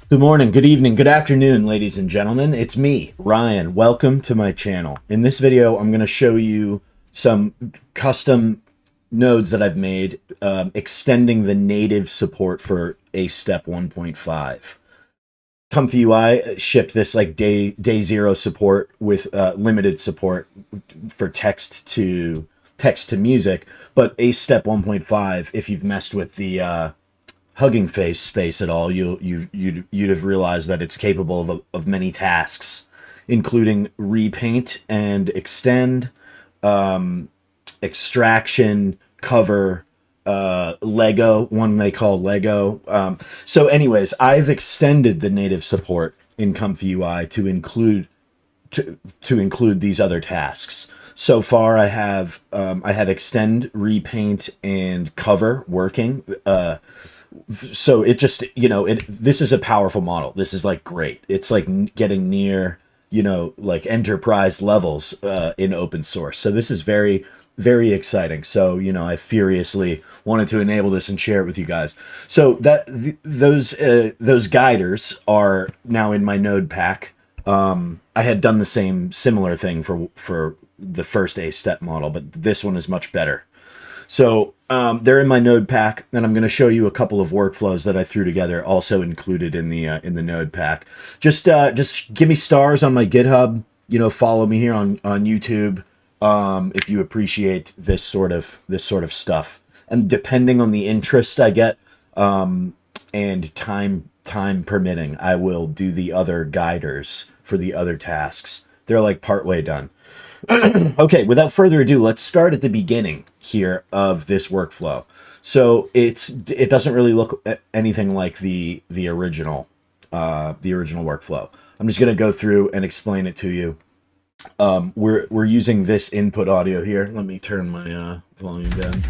Good morning, good evening, good afternoon, ladies and gentlemen. It's me, Ryan. Welcome to my channel. In this video, I'm going to show you some custom nodes that I've made extending the native support for ACE-Step 1.5. ComfyUI shipped this like day zero support with limited support for text to music, but ACE-Step 1.5, if you've messed with the Hugging Face space at all, you'd have realized that it's capable of many tasks, including repaint and extend, extraction, cover, Lego, one they call Lego. So anyways, I've extended the native support in ComfyUI to include these other tasks. So far, I have extend, repaint, and cover working. So it just, this is a powerful model. This is like great. It's like getting near, like enterprise levels in open source. So this is very, very exciting. So, I furiously wanted to enable this and share it with you guys. So those guiders are now in my node pack. I had done the similar thing for the first ACE-Step model, but this one is much better. So they're in my node pack, and I'm going to show you a couple of workflows that I threw together, also included in the node pack. Just give me stars on my GitHub. Follow me here on YouTube if you appreciate this sort of stuff. And depending on the interest I get and time permitting, I will do the other guiders for the other tasks. They're like partway done. Okay, without further ado, let's start at the beginning here of this workflow. So it doesn't really look anything like the original workflow. I'm just going to go through and explain it to you. We're using this input audio here. Let me turn my volume down.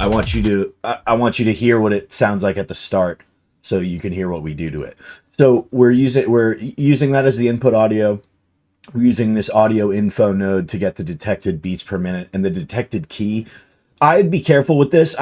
I want you to hear what it sounds like at the start, so you can hear what we do to it. So we're using that as the input audio. We're using this audio info node to get the detected beats per minute and the detected key. I'd be careful with this.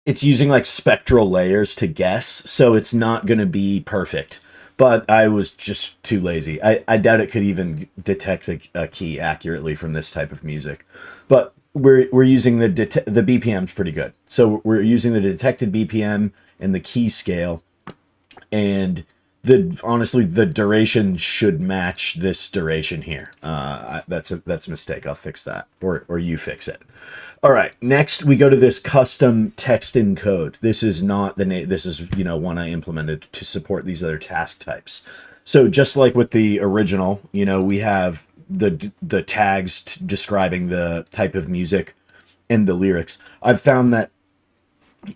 It's using like spectral layers to guess, so it's not gonna be perfect. But I was just too lazy. I doubt it could even detect a key accurately from this type of music. But we're using the BPM's pretty good. So we're using the detected BPM and the key scale, and honestly the duration should match this duration here. That's a mistake. I'll fix that, or you fix it. All right. Next, we go to this custom text encode. This is not this is one I implemented to support these other task types. So just like with the original, we have the tags describing the type of music and the lyrics. I've found that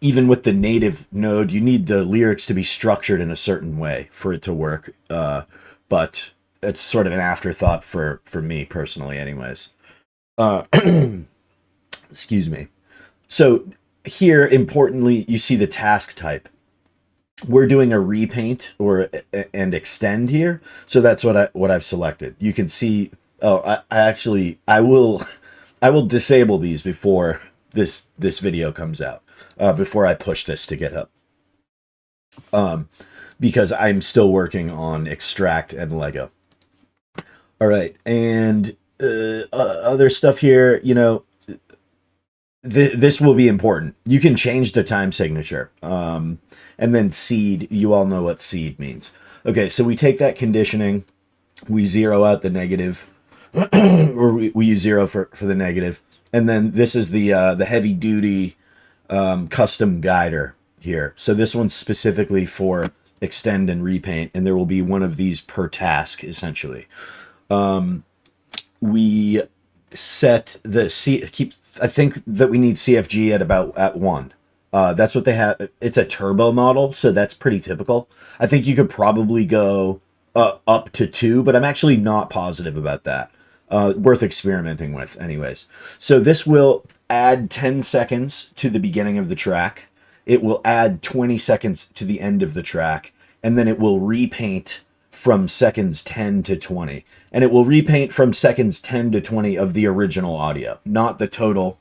even with the native node, you need the lyrics to be structured in a certain way for it to work. But it's sort of an afterthought for me personally anyways. Excuse me. So here, importantly, you see the task type. We're doing a repaint and extend here, so that's what I've selected. You can see. Oh, I will disable these before this video comes out, before I push this to GitHub, because I'm still working on extract and Lego. All right, and other stuff here. This will be important. You can change the time signature. And then seed, you all know what seed means. Okay, so we take that conditioning, we zero out the negative, or we use 0 for the negative. And then this is the heavy duty custom guider here. So this one's specifically for extend and repaint, and there will be one of these per task, essentially. We set the I think that we need CFG at 1. That's what they have. It's a turbo model, so that's pretty typical. I think you could probably go up to 2, but I'm actually not positive about that. Worth experimenting with anyways. So this will add 10 seconds to the beginning of the track. It will add 20 seconds to the end of the track, and then it will repaint from seconds 10 to 20. And it will repaint from seconds 10 to 20 of the original audio, not the total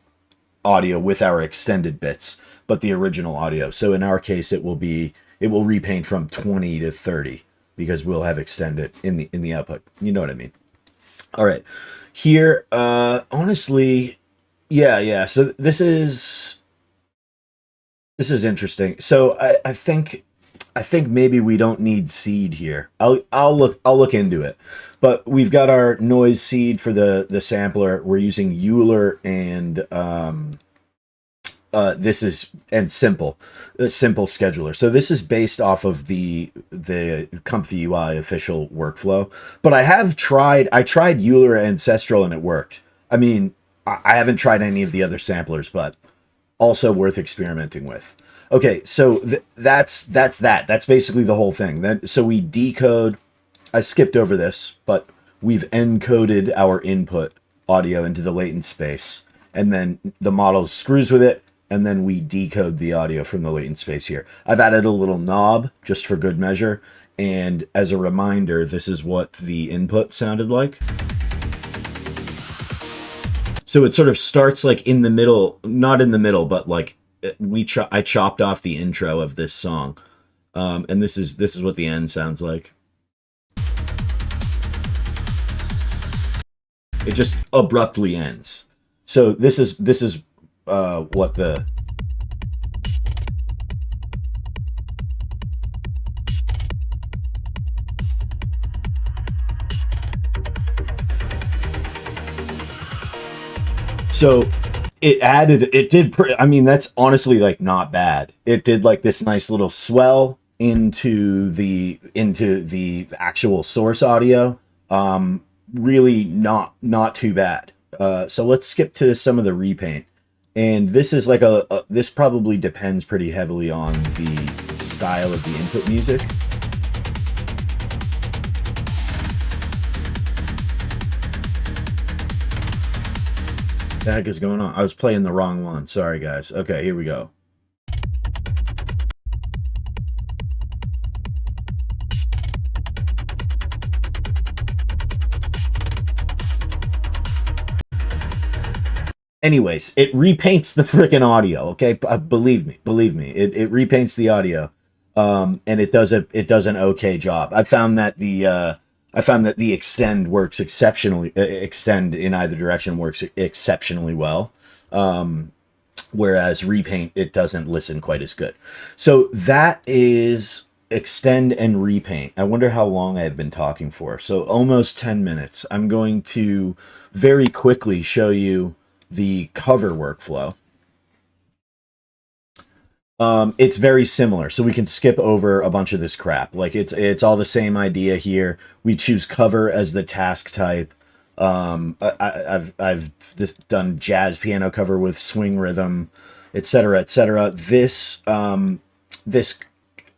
audio with our extended bits, but the original audio. So in our case, it will repaint from 20 to 30 because we'll have extended in the output. You know what I mean? All right. Here, honestly, yeah. So this is interesting. So I think maybe we don't need seed here. I'll look into it. But we've got our noise seed for the sampler. We're using Euler and this is simple scheduler. So this is based off of the ComfyUI official workflow. But I tried Euler Ancestral and it worked. I mean, I haven't tried any of the other samplers, but also worth experimenting with. Okay, so that's basically the whole thing. So we decode. I skipped over this, but we've encoded our input audio into the latent space, and then the model screws with it, and then we decode the audio from the latent space here. I've added a little knob just for good measure, and as a reminder, this is what the input sounded like. So it sort of starts like in the middle, not in the middle, but like I chopped off the intro of this song, and this is what the end sounds like. It just abruptly ends. So this is what the so it did I mean, that's honestly like not bad. It did like this nice little swell into the actual source audio. Really not too bad. So let's skip to some of the repaint. And this is like this probably depends pretty heavily on the style of the input music. What the heck is going on? I was playing the wrong one. Sorry, guys. Okay, here we go. Anyways, it repaints the freaking audio. Okay, believe me, it repaints the audio, and it does an okay job. I found that the extend works exceptionally. Extend in either direction works exceptionally well, whereas repaint, it doesn't listen quite as good. So that is extend and repaint. I wonder how long I've been talking for. So almost 10 minutes. I'm going to very quickly show you the cover workflow. It's very similar, so we can skip over a bunch of this crap. Like it's all the same idea here. We choose cover as the task type. I've done jazz piano cover with swing rhythm, etc., etc. This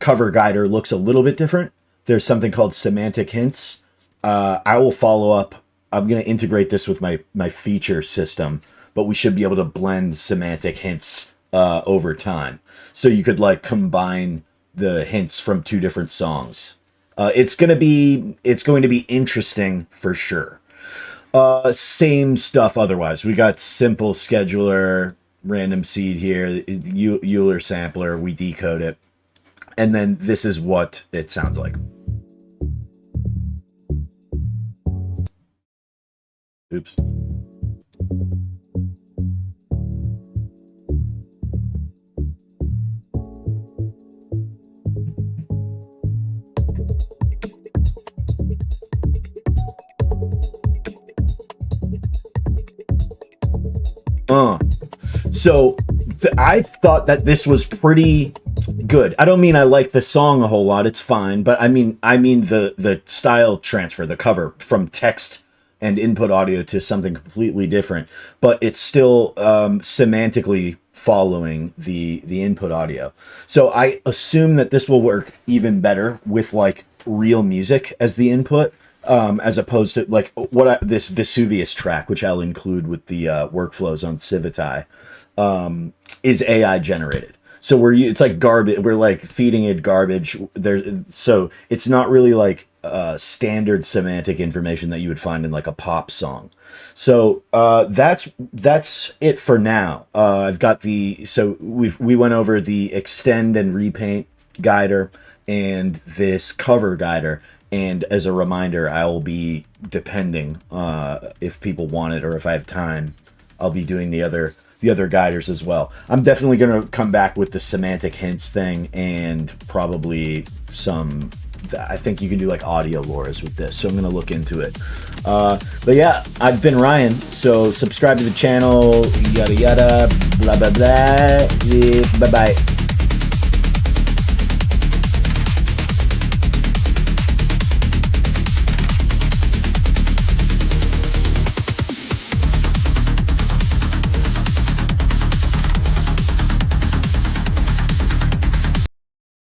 cover guider looks a little bit different. There's something called semantic hints. I will follow up. I'm going to integrate this with my feature system, but we should be able to blend semantic hints over time. So you could like combine the hints from two different songs. It's going to be interesting for sure. Same stuff otherwise. We got simple scheduler, random seed here, Euler sampler, we decode it. And then this is what it sounds like. Oops. So I thought that this was pretty good. I don't mean I like the song a whole lot. It's fine. But I mean the style transfer, the cover from text and input audio to something completely different. But it's still semantically following the input audio. So I assume that this will work even better with like real music as the input. As opposed to like this Vesuvius track, which I'll include with the workflows on CivitAI, is AI generated. So it's like garbage. We're like feeding it garbage. So it's not really like standard semantic information that you would find in like a pop song. So that's it for now. I've got we went over the extend and repaint guider and this cover guider. And as a reminder, I will be, depending if people want it or if I have time, I'll be doing the other guiders as well. I'm definitely going to come back with the semantic hints thing and probably some. I think you can do like audio lures with this, so I'm going to look into it. But yeah, I've been Ryan, so subscribe to the channel, yada yada, blah blah blah, bye bye.